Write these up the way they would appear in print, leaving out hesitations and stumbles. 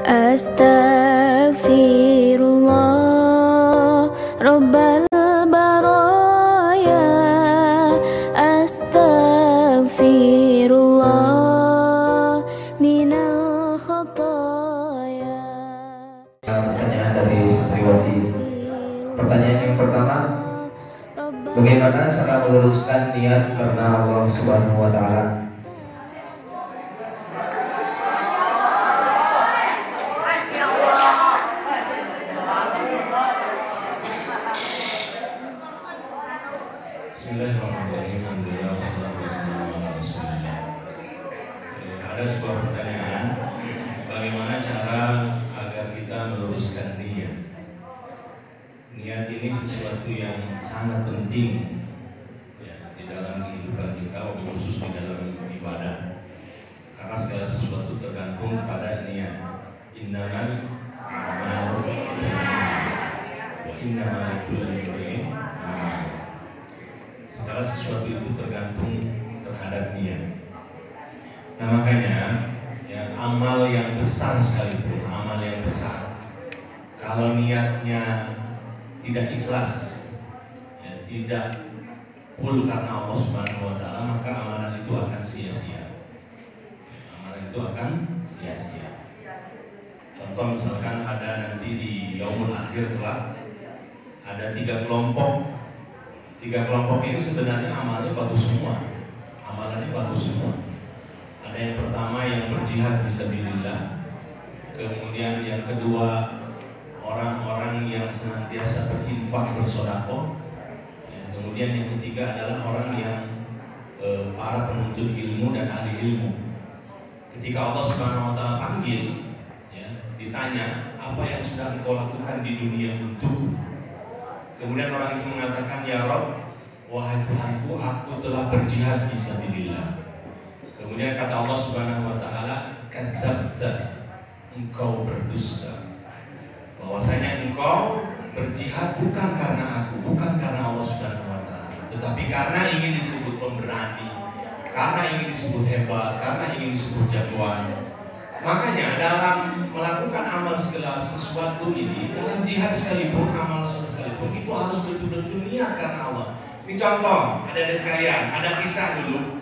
Astaghfirullah Rabbal baraya, Astaghfirullah minal khataya. Pertanyaan dari santriwati. Pertanyaan yang pertama, bagaimana cara meluruskan niat karena Allah Subhanahu wa Ta'ala? Bismillahirrahmanirrahim. Alhamdulillah wassalatu wassalamu ala Rasulillah. Ada sebuah pertanyaan, bagaimana cara agar kita meluruskan niat? Niat ini sesuatu yang sangat penting ya, di dalam kehidupan kita, khusus di dalam ibadah. Karena segala sesuatu tergantung kepada niat. Innamal a'malu binniyat wa innamal likulli imri'in ma nawa. Segala sesuatu itu tergantung terhadap niat. Nah makanya ya, amal yang besar sekalipun, amal yang besar, kalau niatnya tidak ikhlas, ya, tidak full karena Allah Subhanahu wa Ta'ala, maka amalan itu akan sia-sia. Ya, amalan itu akan sia-sia. Contoh misalkan ada nanti di Yaumul Akhir kelak, ada 3 kelompok. 3 kelompok ini sebenarnya amalnya bagus semua, amalannya bagus semua. Ada yang pertama yang berjihad fisabilillah, kemudian yang kedua orang-orang yang senantiasa berinfak bersedekah, ya, kemudian yang ketiga adalah orang yang para penuntut ilmu dan ahli ilmu. Ketika Allah Subhanahu wa Ta'ala panggil, ya, ditanya apa yang sudah engkau lakukan di dunia untuk. Kemudian orang itu mengatakan, ya Rabb, wahai Tuhanku, aku telah berjihad fisabilillah. Kemudian kata Allah Subhanahu wa Ta'ala, kadzabta, engkau berdusta. Bahwasanya engkau berjihad bukan karena aku, bukan karena Allah Subhanahu wa Ta'ala, tetapi karena ingin disebut pemberani, karena ingin disebut hebat, karena ingin disebut jagoan. Makanya dalam melakukan amal segala sesuatu ini, dalam jihad sekalipun, amal sekalipun, itu harus betul-betul niat karena Allah. Ini contoh, ada sekalian, ada kisah dulu,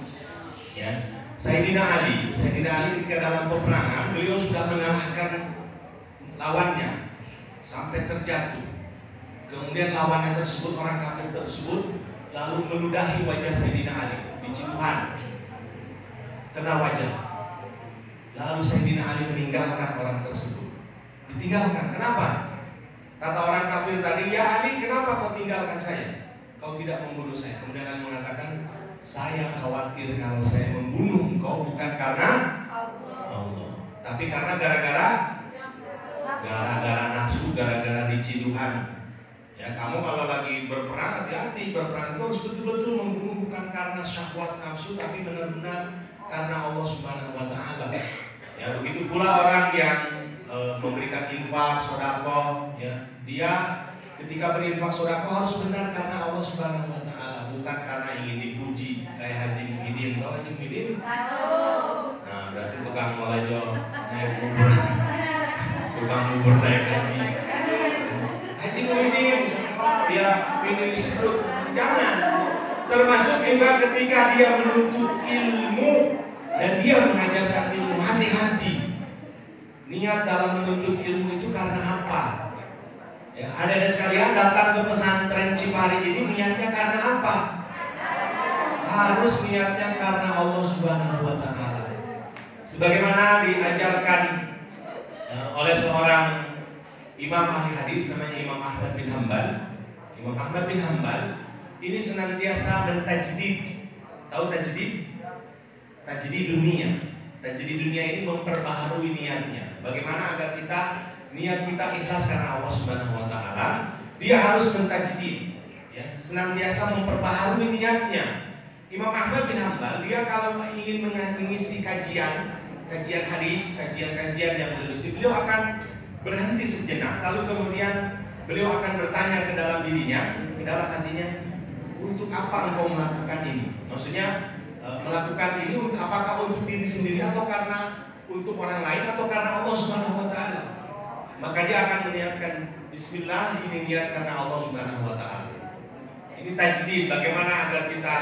ya. Sayyidina Ali ketika dalam peperangan, beliau sudah mengalahkan lawannya sampai terjatuh. Kemudian lawannya tersebut, orang kafir tersebut, lalu meludahi wajah Sayyidina Ali, dicipukan, kena wajah. Lalu Sayyidina Ali meninggalkan orang tersebut. Ditinggalkan, kenapa? Kata orang kafir tadi, ya Ali, kenapa kau tinggalkan saya? Kau tidak membunuh saya. Kemudian Ali mengatakan, saya khawatir kalau saya membunuh engkau bukan karena Allah, tapi karena gara-gara nafsu, gara-gara diciduhan. Ya, kamu kalau lagi berperang, hati-hati. Berperang itu harus betul-betul membunuh bukan karena syahwat nafsu, tapi benar-benar karena Allah Subhanahu wa Ta'ala. Ya, begitu pula orang yang memberikan infak, sedekah, ya, dia ketika berinfak sedekah harus benar karena Allah Subhanahu wa Ta'ala, bukan karena ingin dipuji kayak Haji Muhyiddin. Tahu Haji Muhyiddin? Nah, berarti tukang molajo naik bubur, tukang bubur naik haji. Haji Muhyiddin, dia ingin disebut, jangan. Termasuk juga ketika dia menuntut ilmu dan dia mengajarkan ilmu, hati-hati. Niat dalam menuntut ilmu itu karena apa? Ya, ada sekalian datang ke pesantren Cipari ini niatnya karena apa? Harus niatnya karena Allah Subhanahu wa Ta'ala. Sebagaimana diajarkan oleh seorang imam ahli hadis namanya Imam Ahmad bin Hanbal. Imam Ahmad bin Hanbal ini senantiasa mentajdid. Tahu tajdid? Tajdid dunia. Tajdid dunia ini memperbaharui niatnya. Bagaimana agar niat kita ikhlas karena Allah Subhanahu wa Ta'ala, dia harus mentajdid, ya, senantiasa memperbaharui niatnya. Imam Ahmad bin Hanbal, dia kalau ingin mengisi kajian hadis, kajian yang beliau akan berhenti sejenak, lalu kemudian beliau akan bertanya ke dalam dirinya, ke dalam hatinya, untuk apa engkau melakukan ini? Maksudnya melakukan ini apakah untuk diri sendiri atau karena untuk orang lain atau karena Allah Subhanahu wa taala. Maka dia akan meniatkan bismillah, ini niat karena Allah Subhanahu wa taala. Ini tajdid, bagaimana agar kita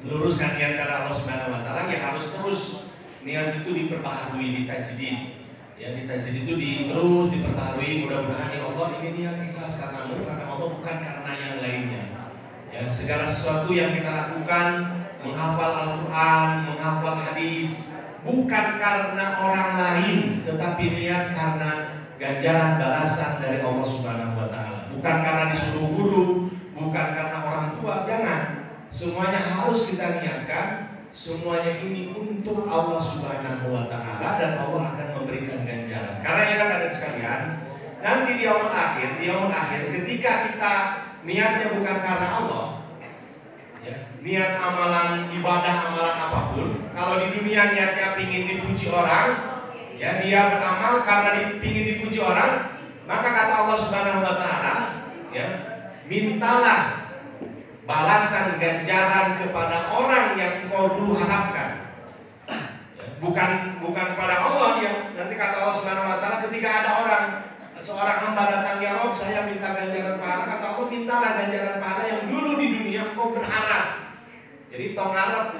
luruskan niat karena Allah Subhanahu wa taala, ya harus terus niat itu diperbaharui, ditajdid. Ya, ditajdid itu terus diperbaharui. Mudah-mudahan ya Allah, ini niat ikhlas karenamu, karena Allah, bukan karena yang lainnya. Ya, segala sesuatu yang kita lakukan, menghafal Al-Quran, menghafal hadis, bukan karena orang lain, tetapi niat karena ganjaran balasan dari Allah Subhanahu wa taala. Bukan karena disuruh guru, bukan karena orang tua, jangan. Semuanya harus kita niatkan. Semuanya ini untuk Allah Subhanahu wa taala, dan Allah akan memberikan ganjaran. Karena ingat adik sekalian, nanti di yaumul akhir ketika kita niatnya bukan karena Allah, ya, niat amalan ibadah, amalan apapun, kalau di dunia niatnya pingin dipuji orang, ya, dia beramal karena pingin dipuji orang, maka kata Allah Subhanahu wa taala, ya, mintalah balasan ganjaran kepada orang yang kau dulu harapkan, ya, bukan pada Allah. Yang nanti kata Allah Subhanahu wa taala, ketika ada seorang hamba datang, ya Rob, saya minta ganjaran pahala, kata Allah, mintalah ganjaran pahala yang dulu di dunia kau berharap. Jadi tong harap,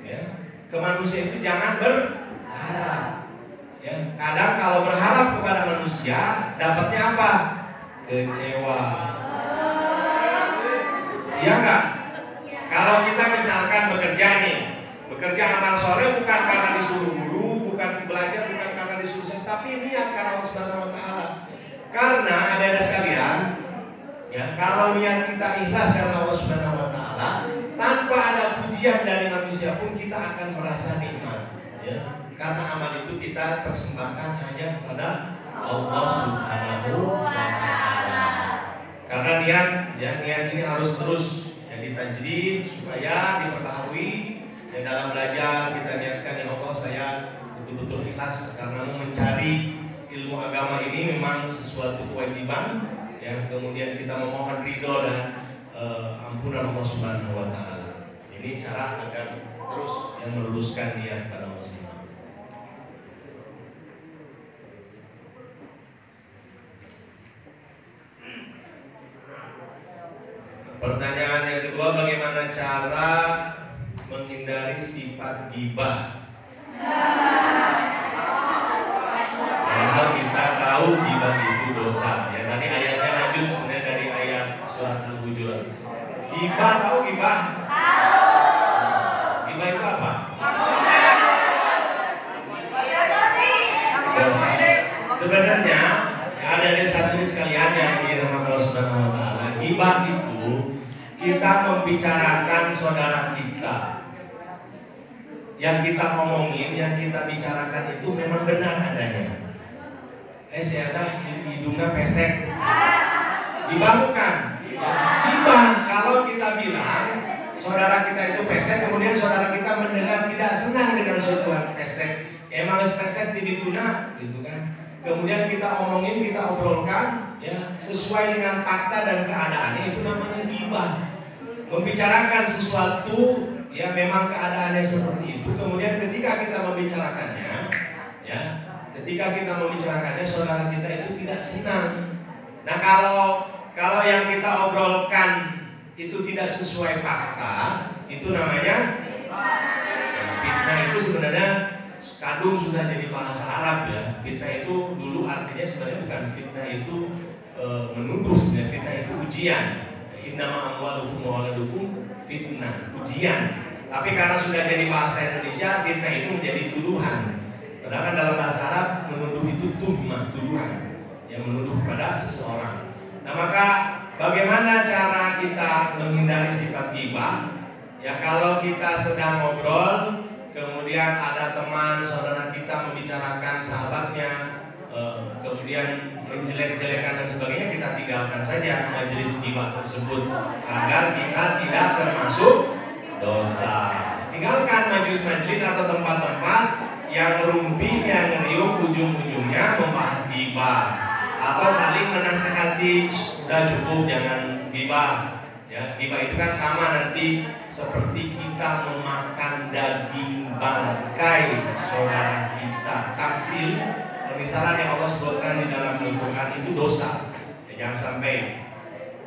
ya, ke manusia itu jangan berharap. Ya, kadang kalau berharap kepada manusia, dapatnya apa? Kecewa. Ya enggak? Kalau kita misalkan bekerja amal soleh bukan karena disuruh guru, bukan belajar, bukan karena disuruh saya, tapi niat karena Allah Subhanahu wa taala. Karena ada sekalian, ya, kalau niat kita ikhlas karena Allah Subhanahu wa taala, tanpa ada pujian dari manusia pun kita akan merasa nikmat, ya. Karena amal itu kita persembahkan hanya kepada Allah Subhanahu wa taala. Karena niat ini harus terus ya ditajdid supaya diperbaharui. Ya, dalam belajar kita niatkan, ya Allah, saya betul-betul ikhlas karena mau mencari ilmu agama ini memang sesuatu kewajiban. Ya, kemudian kita memohon ridho dan ampunan Allah Subhanahu wa taala. Ini cara agar terus yang meluruskan niat pada Allah Subhanahu. Pertanyaan yang kedua, bagaimana cara menghindari sifat ghibah? Padahal kita tahu ghibah itu dosa. Ya, tadi ayatnya lanjut sebenarnya dari ayat surat Al-Hujurat. Ghibah, tahu ghibah? Ghibah itu apa? Dosa. Sebenarnya ada satu sekalian yang dirahmati Allah Subhanahu wa taala. Ghibah itu kita membicarakan saudara kita. Yang kita omongin, yang kita bicarakan itu memang benar adanya. Saya tahu hidungnya pesek. Ghibah bukan? Ghibah kalau kita bilang saudara kita itu pesek, kemudian saudara kita mendengar tidak senang dengan suatuan pesek. Emang pesek di tuna, gitu kan? Kemudian kita omongin, kita obrolkan, ya, sesuai dengan fakta dan keadaannya, itu namanya ghibah. Membicarakan sesuatu, ya, memang keadaannya seperti itu. Kemudian ketika kita membicarakannya, ya, saudara kita itu tidak senang. Nah, kalau yang kita obrolkan itu tidak sesuai fakta, itu namanya fitnah. Itu sebenarnya kadung sudah jadi bahasa Arab, ya. Fitnah itu dulu artinya sebenarnya bukan fitnah itu menuduh, sebenarnya fitnah itu ujian. Innama amwalukum wa auladukum fitnah, ujian. Tapi karena sudah jadi bahasa Indonesia, fitnah itu menjadi tuduhan. Padahal kan dalam bahasa Arab menuduh itu tuhmah, tuduhan, yang menuduh pada seseorang. Nah, maka bagaimana cara kita menghindari sifat ghibah? Ya, kalau kita sedang ngobrol, kemudian ada teman saudara kita membicarakan sahabatnya, kemudian menjelek-jelekan dan sebagainya, kita tinggalkan saja majelis ghibah tersebut agar kita tidak termasuk dosa. Tinggalkan majelis-majelis atau tempat-tempat yang rumpinya ngeriuk ujung-ujungnya membahas ghibah atau saling menasehati, sudah cukup, jangan ghibah. Ya, ghibah itu kan sama nanti seperti kita memakan daging bangkai saudara kita. Taksil, pemisahan yang Allah sebutkan di dalam Al-Quran itu dosa. Ya, jangan sampai.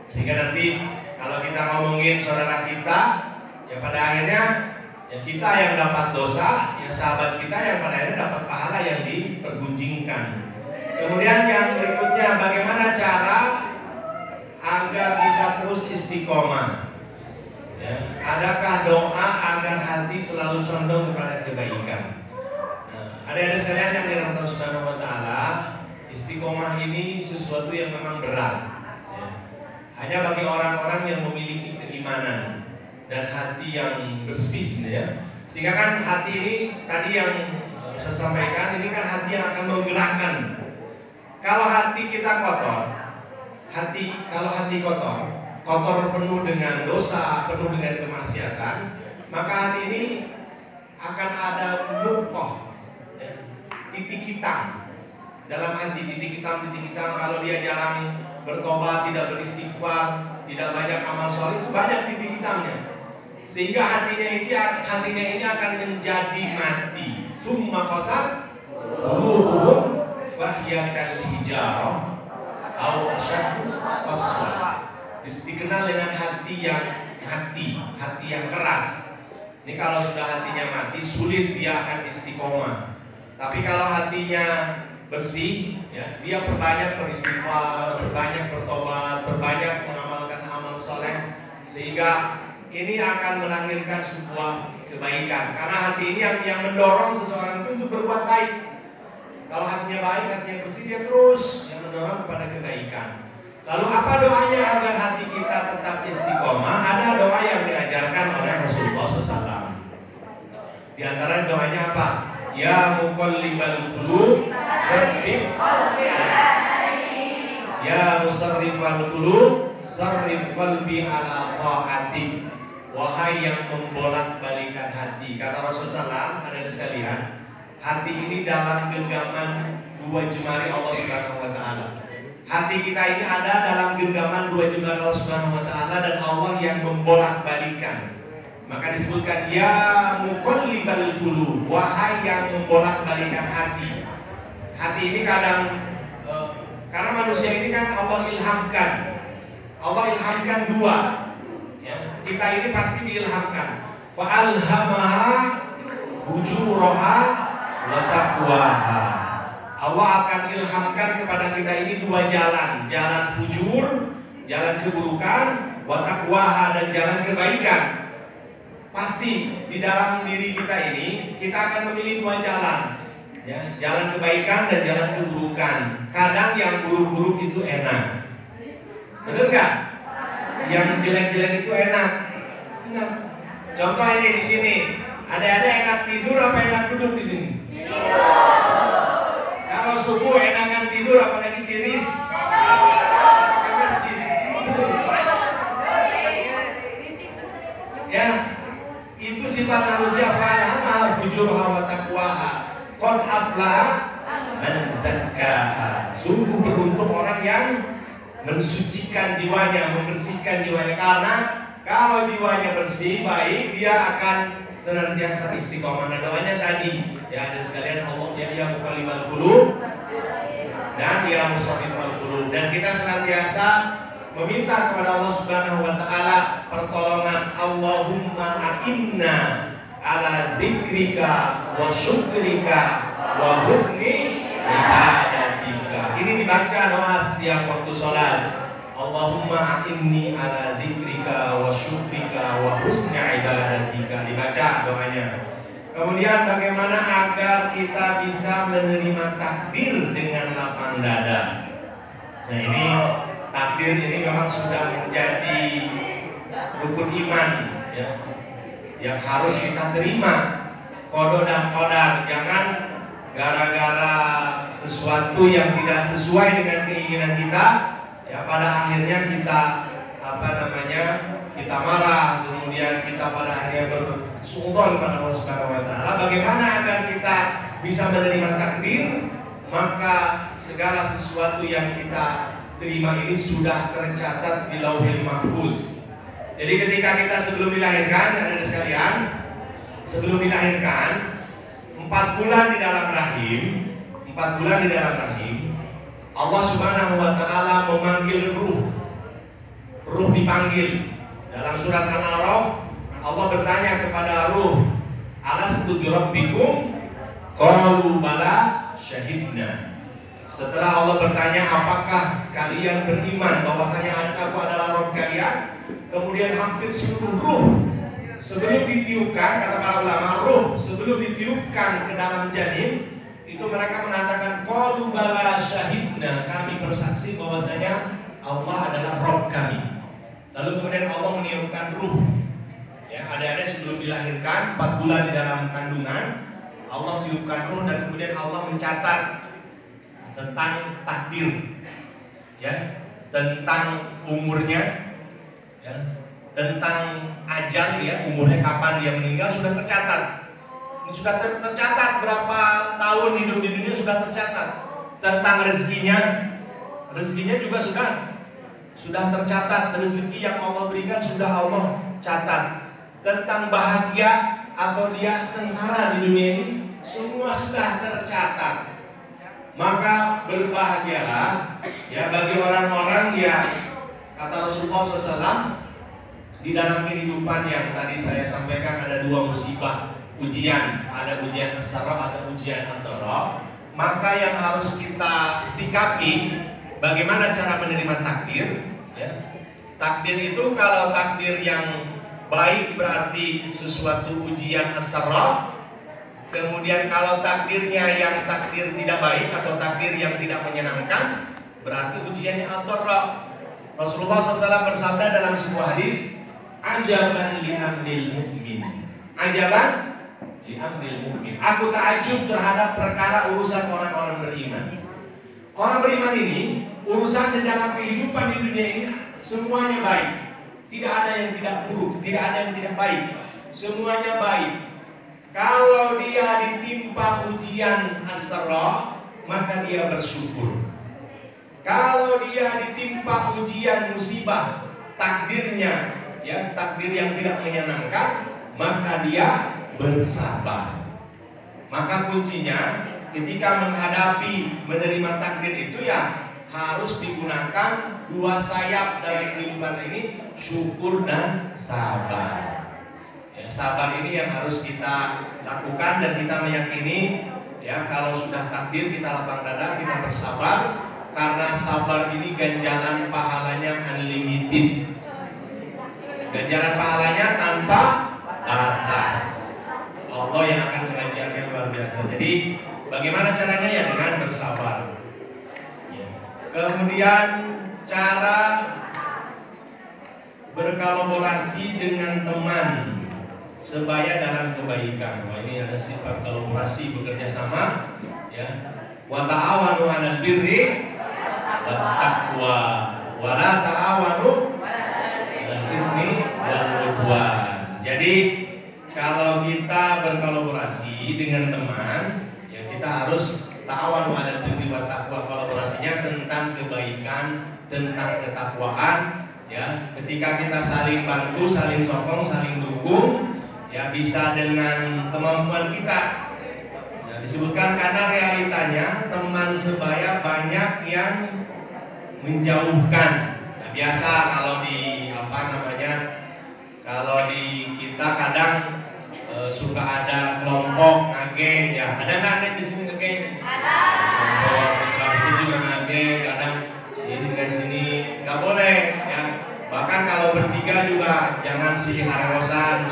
Sehingga nanti kalau kita ngomongin saudara kita, ya pada akhirnya ya kita yang dapat dosa, ya sahabat kita yang pada akhirnya dapat pahala yang dipergunjingkan. Kemudian yang berikutnya, bagaimana cara agar bisa terus istiqomah? Ya, adakah doa agar hati selalu condong kepada kebaikan? Nah, adik-adik sekalian yang dirahmati Allah Subhanahu wa taala, istiqomah ini sesuatu yang memang berat. Ya. Hanya bagi orang-orang yang memiliki keimanan dan hati yang bersih, ya. Sehingga kan hati ini tadi yang saya sampaikan, ini kan hati yang akan menggerakkan. Kalau hati kita kotor, kalau hati kotor penuh dengan dosa, penuh dengan kemaksiatan, maka hati ini akan ada nuqtah, ya, titik hitam dalam hati. Titik hitam kalau dia jarang bertobat, tidak beristighfar, tidak banyak amal soleh, itu banyak titik hitamnya. Sehingga hatinya ini akan menjadi mati. Summa qasat qulubuhum fahiya kal hijarah aw ashaddu qaswa. Dikenal dengan hati yang keras. Ini kalau sudah hatinya mati, sulit dia akan istiqomah. Tapi kalau hatinya bersih, ya, dia perbanyak beristighfar, perbanyak bertobat, perbanyak mengamalkan amal soleh, sehingga ini akan melahirkan sebuah kebaikan. Karena hati ini yang mendorong seseorang itu untuk berbuat baik. Kalau hatinya baik, hatinya bersih, dia terus yang mendorong kepada kebaikan. Lalu apa doanya agar hati kita tetap istiqomah? Ada doa yang diajarkan oleh Rasulullah SAW. Di antara doanya apa? Ya muqallibal qulub, tsabbit qalbi ala dinik. Ya musarrifal qulub, sarrif qalbi ala ta'atik. Wahai yang membolak-balikan hati, kata Rasulullah SAW, ada sekalian, hati ini dalam genggaman dua jemari Allah Subhanahu wa taala. Hati kita ini ada dalam genggaman dua jemari Allah Subhanahu wa taala, dan Allah yang membolak-balikan. Maka disebutkan ya muqallibal qulub, wahai yang membolak-balikan hati. Hati ini kadang karena manusia ini kan Allah ilhamkan dua. Ya, kita ini pasti diilhamkan. Fa'alhamaha fujuraha wa taqwaha. Allah akan ilhamkan kepada kita ini dua jalan fujur, jalan keburukan, wa taqwaha, dan jalan kebaikan. Pasti di dalam diri kita ini kita akan memilih dua jalan, ya, jalan kebaikan dan jalan keburukan. Kadang yang buruk-buruk itu enak, benar nggak? Yang jelek-jelek itu enak. Contoh ini di sini, ada enak tidur apa enak duduk di sini? Kalau subuh enakan tidur, apalagi tiris. Apakah masjid? Ya, itu sifat manusia. Fa'alhamaha fujuraha wa taqwaha. Qad aflaha man zakkaha. Sungguh beruntung orang yang mensucikan jiwanya, membersihkan jiwanya. Karena kalau jiwanya bersih, baik, dia akan senantiasa istiqomah. Nah, doanya tadi, ya, ada sekalian, Allah ya muqallibal qulub dan ya musarrifal qulub. Dan kita senantiasa meminta kepada Allah Subhanahu wa taala pertolongan. Allahumma a'inna ala dzikrika wa syukrika wa husni ibadatika. Ini dibaca doa setiap waktu sholat. Allahumma a'inni ala dzikrika wa syukrika wa husni ibadatika. Dibaca doanya. Kemudian bagaimana agar kita bisa menerima takdir dengan lapang dada. Nah, ini takdir ini memang sudah menjadi rukun iman, ya, yang harus kita terima. Qada dan qadar. Jangan gara-gara sesuatu yang tidak sesuai dengan keinginan kita, ya, pada akhirnya kita kita marah, kemudian kita pada akhirnya bersuudzon pada Allah Subhanahu wa taala. Bagaimana agar kita bisa menerima takdir? Maka segala sesuatu yang kita terima ini sudah tercatat di Lauhil Mahfuz. Jadi ketika kita sebelum dilahirkan, ada sekalian, sebelum dilahirkan 4 bulan di dalam rahim, 4 bulan di dalam rahim, Allah Subhanahu wa taala memanggil ruh. Ruh dipanggil. Dalam surat Al-A'raf Allah bertanya kepada ruh, "Alastu bi rabbikum?" Qalu bala syahidna. Setelah Allah bertanya, "Apakah kalian beriman bahwasanya aku adalah Rabb kalian?" Kemudian hampir seluruh ruh sebelum ditiupkan, kata para ulama, ruh sebelum ditiupkan ke dalam janin itu mereka mengatakan, qalu bala syahidna, kami bersaksi bahwasanya Allah adalah Rabb kami. Lalu kemudian Allah meniupkan ruh. Ya, adik-adik sebelum dilahirkan 4 bulan di dalam kandungan, Allah tiupkan ruh dan kemudian Allah mencatat tentang takdir, ya, tentang umurnya, ya, tentang ajal, ya, umurnya kapan dia meninggal sudah tercatat. Ini sudah tercatat berapa tahun hidup di dunia sudah tercatat. Tentang rezekinya juga sudah tercatat. Rezeki yang Allah berikan sudah Allah catat. Tentang bahagia atau dia sengsara di dunia ini semua sudah tercatat. Maka berbahagialah ya bagi orang-orang yang, kata Rasulullah SAW, di dalam kehidupan yang tadi saya sampaikan ada 2 musibah, ujian, ada ujian as-sarra, ada ujian ad-dharra. Maka yang harus kita sikapi bagaimana cara menerima takdir, ya. Takdir itu kalau takdir yang baik berarti sesuatu ujian as-sarra. Kemudian kalau takdirnya yang takdir tidak baik atau takdir yang tidak menyenangkan, berarti ujiannya ad-dharra. Rasulullah SAW bersabda dalam sebuah hadis, "Ajaban li amril mu'min." Ajaban li amril mu'min. Aku takjub terhadap perkara urusan orang-orang beriman. Orang beriman ini urusan di dalam kehidupan di dunia ini semuanya baik. Tidak ada yang tidak buruk, tidak ada yang tidak baik. Semuanya baik. Kalau dia ditimpa ujian as-sarra, maka dia bersyukur. Kalau dia ditimpa ujian musibah, takdirnya, ya, takdir yang tidak menyenangkan, maka dia bersabar. Maka kuncinya ketika menghadapi menerima takdir itu ya harus digunakan 2 sayap dalam kehidupan ini, syukur dan sabar. Ya, sabar ini yang harus kita lakukan dan kita meyakini ya kalau sudah takdir kita lapang dada, kita bersabar karena sabar ini ganjaran pahalanya unlimited. Ganjaran pahalanya tanpa batas. Allah yang akan mengajarkan luar biasa. Jadi bagaimana caranya ya dengan bersabar. Ya. Kemudian cara berkolaborasi dengan teman sebaya dalam kebaikan. Wah, ini ada sifat kolaborasi, bekerja sama, ya. Wa ta'awanu 'alal birri wat taqwa wa la ta'awanu 'alal itsmi wal 'udwan. Jadi kalau kita berkolaborasi dengan teman, ya kita harus ta'awanu 'alal birri wat taqwa, kolaborasinya tentang kebaikan, tentang ketakwaan, ya. Ketika kita saling bantu, saling sokong, saling dukung, ya bisa dengan kemampuan kita. Ya, disebutkan karena realitanya teman sebaya banyak yang menjauhkan. Nah, biasa kalau di kalau di kita kadang suka ada kelompok ngageng, ya ada nggak nih di sini ngageng? Ada. Kelompok putra putri juga ngageng, kadang sini nggak boleh, ya. Bahkan kalau bertiga juga jangan si harerosan.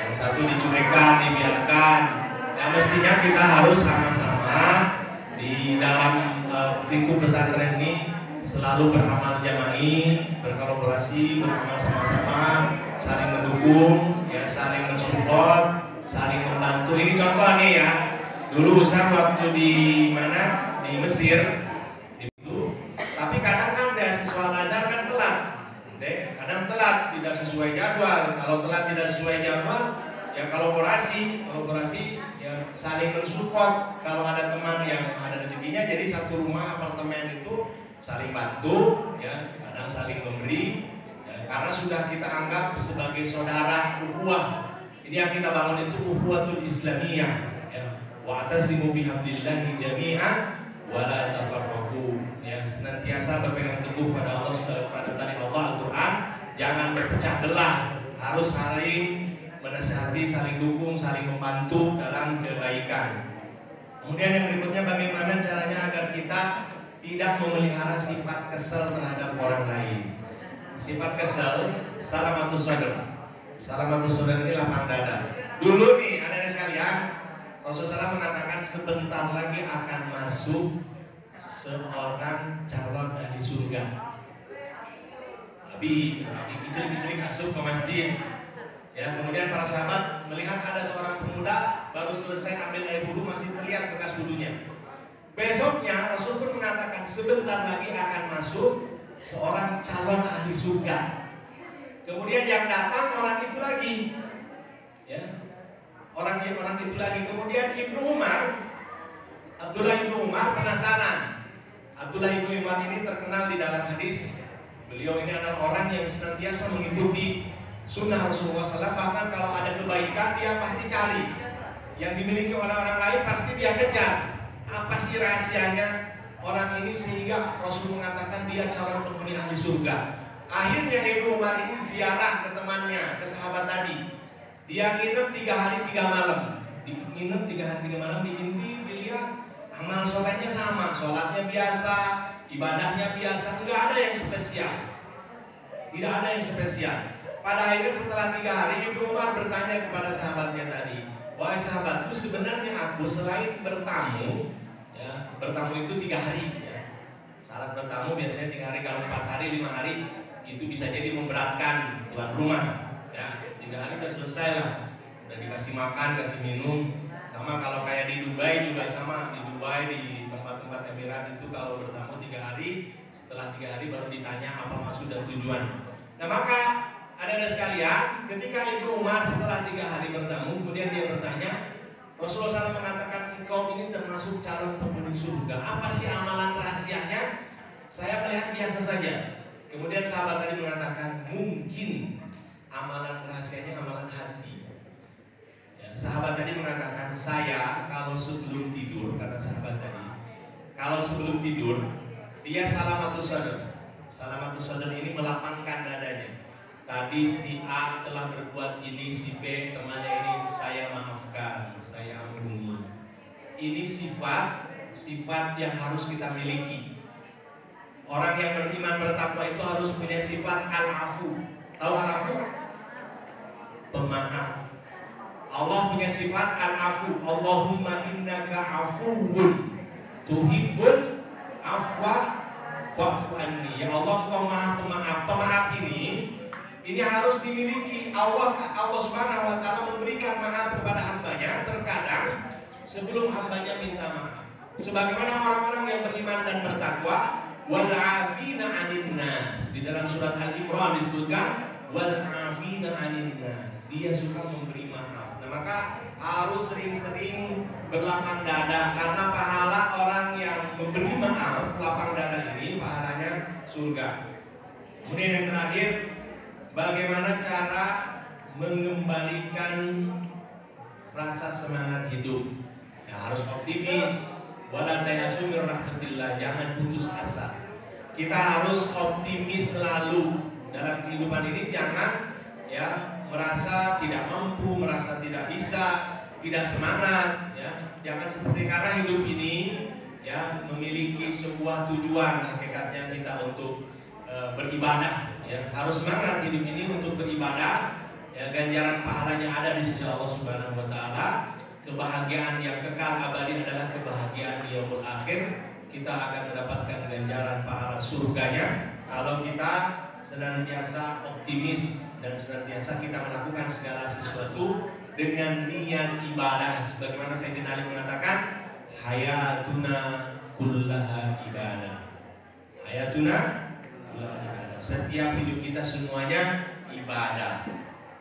Yang satu dicuekkan, dibiarkan. Ya mestinya kita harus sama-sama di dalam lingkup pesantren ini selalu beramal jama'i, berkolaborasi, beramal sama-sama, saling mendukung, ya saling mensupport, saling membantu. Ini contoh nih ya. Dulu Ustaz waktu di mana? Di Mesir. Tapi kadang kan beasiswa Al-Azhar kan telat. Kadang telat, tidak sesuai jadwal. Kalau telat tidak sesuai jadwal, ya kolaborasi ya saling mensupport. Kalau ada teman yang ada rezekinya, jadi satu rumah apartemen itu saling bantu, ya kadang saling memberi, ya, karena sudah kita anggap sebagai saudara ukhuwah. Ini yang kita bangun itu ukhuwatul Islamiyah. Ya. Wa'tasimu bihablillahi jami'an wa la tafarraqu. Ya, senantiasa berpegang teguh pada Allah, pada tali Allah Al-Qur'an, jangan berpecah belah, harus saling menasihati, saling dukung, saling membantu dalam kebaikan. Kemudian yang berikutnya, bagaimana caranya agar kita tidak memelihara sifat kesal terhadap orang lain. Sifat kesal, salamatus sadr. Salamatus sadr ini lapang dada. Dulu nih, anak-anak sekalian, Rasulullah mengatakan sebentar lagi akan masuk seorang calon ahli surga. Nabi kecil-kecil masuk ke masjid. Ya, kemudian para sahabat melihat ada seorang pemuda baru selesai ambil air wudhu, masih terlihat bekas wudhunya. Besoknya Rasul pun mengatakan sebentar lagi akan masuk seorang calon ahli surga. Kemudian yang datang orang itu lagi, ya, orang itu lagi. Kemudian Abdullah ibnu Umar penasaran. Abdullah ibnu Umar ini terkenal di dalam hadis. Beliau ini adalah orang yang senantiasa mengikuti sunnah Rasulullah SAW. Bahkan kalau ada kebaikan dia pasti cari. Yang dimiliki oleh orang lain pasti dia kejar. Apa sih rahasianya orang ini sehingga Rasul mengatakan dia calon penghuni ahli surga? Akhirnya Ibnu Umar ini ziarah ke temannya, ke sahabat tadi. Dia nginep 3 hari 3 malam. Nginep 3 hari 3 malam di inti dilihat amal sholatnya sama, sholatnya biasa, ibadahnya biasa, nggak ada yang spesial. Tidak ada yang spesial. Pada akhirnya setelah 3 hari Ibnu Umar bertanya kepada sahabatnya tadi, wahai sahabatku, sebenarnya aku selain bertamu, ya, bertamu itu 3 hari. Ya. Syarat bertamu biasanya 3 hari, kalau 4 hari, 5 hari itu bisa jadi memberatkan tuan rumah. Ya, 3 hari udah selesai lah, udah dikasih makan, kasih minum. Sama kalau kayak di Dubai juga sama. Di Dubai, di tempat-tempat Emirat itu kalau bertamu 3 hari, setelah 3 hari baru ditanya apa maksud dan tujuan. Nah maka ada sekalian, ketika Ibnu Umar setelah 3 hari bertamu, kemudian dia bertanya, Rasulullah SAW mengatakan engkau ini termasuk calon penghuni surga. Apa sih amalan rahasianya? Saya melihat biasa saja. Kemudian sahabat tadi mengatakan mungkin amalan rahasianya amalan hati. Ya, sahabat tadi mengatakan saya kalau sebelum tidur, kata sahabat tadi, kalau sebelum tidur dia salamatus sadr. Salamatus sadr ini melapangkan dadanya. Tadi si A telah berbuat ini, si B temannya ini, saya maafkan, saya ampuni. Ini sifat yang harus kita miliki. Orang yang beriman bertakwa itu harus punya sifat al-afu. Tahu al-afu? Pemaaf. Allah punya sifat al-afu. Allahumma innaka afuwun tuhibbul afwa fa'fu anni. Ya Allah, Engkau Maha Pemaaf. Pemaaf ini harus dimiliki. Allah Subhanahu wa taala memberikan maaf kepada hambanya terkadang sebelum hambanya minta maaf. Sebagaimana orang-orang yang beriman dan bertakwa, wal 'afina 'anil nas. Di dalam surat Al-Imran disebutkan wal 'afina 'anil nas. Dia suka memberi maaf. Nah, maka harus sering-sering berlapang dada karena pahala orang yang memberi maaf, lapang dada ini pahalanya surga. Kemudian yang terakhir, bagaimana cara mengembalikan rasa semangat hidup? Ya, harus optimis. Wala tayasu min rahmatillah, jangan putus asa. Kita harus optimis selalu dalam kehidupan ini. Jangan ya merasa tidak mampu, merasa tidak bisa, tidak semangat. Ya, jangan seperti karena hidup ini ya memiliki sebuah tujuan hakikatnya kita untuk beribadah. Ya, harus semangat hidup ini untuk beribadah. Ya, ganjaran pahalanya ada di sisi Allah Subhanahu wa taala. Kebahagiaan yang kekal abadi adalah kebahagiaan di yaumul akhir. Kita akan mendapatkan ganjaran pahala surganya kalau kita senantiasa optimis dan senantiasa kita melakukan segala sesuatu dengan niat ibadah. Sebagaimana Sayyidina Ali mengatakan, hayatuna kullaha ibadah. Hayatuna kullaha ibadah. Setiap hidup kita semuanya ibadah.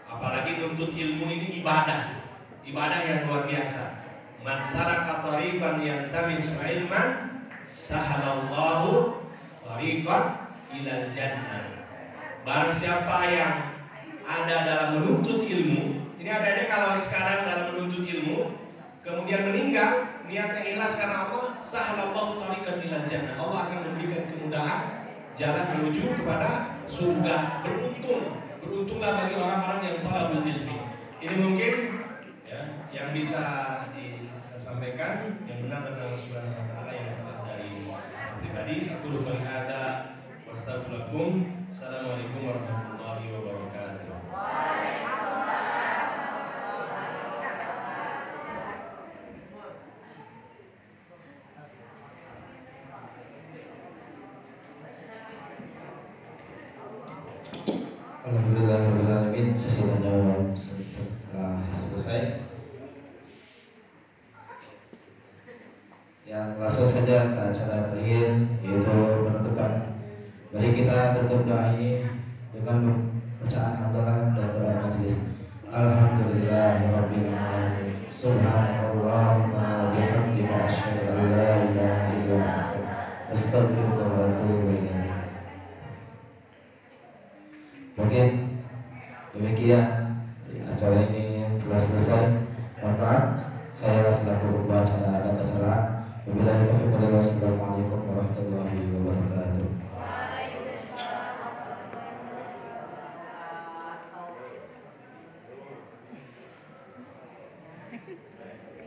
Apalagi nuntut ilmu ini ibadah. Ibadah yang luar biasa. Man salaka tariqan yaltamisu ilman sahalallahu tariqan ilal jannah. Barang siapa yang ada dalam menuntut ilmu, Ini adanya kalau sekarang dalam menuntut ilmu, kemudian meninggal, niatnya ikhlas karena Allah, sahlallahu tariqan ilal jannah. Allah akan memberikan kemudahan jalan menuju kepada surga. Beruntunglah bagi orang-orang yang talabul ilmi. Ini mungkin ya, yang bisa saya sampaikan. Yang benar tentang Allah Subhanahu wa taala, yang salah dari saya pribadi. Aku qouli hadza wa astaghfirullakum. Assalamualaikum warahmatullahi wabarakatuh. Alhamdulillahirrahmanirrahim. Sesi tanya jawab telah selesai. Yang langsung saja ke acara terakhir, yaitu menentukan. Mari kita tutup doa ini dengan bacaan hamdalah dan doa majelis. Alhamdulillahirabbil alamin. Subhanallahumma wa bihamdika asyhadu an la ilaha illa anta astaghfiruka wa atubu ilaik. Mungkin demikian acara ini telah selesai. Mohon maaf, saya selaku pembaca ada kesalahan. Wabillahi taufiq wal hidayah. Wassalamualaikum warahmatullahi wabarakatuh. Thank you.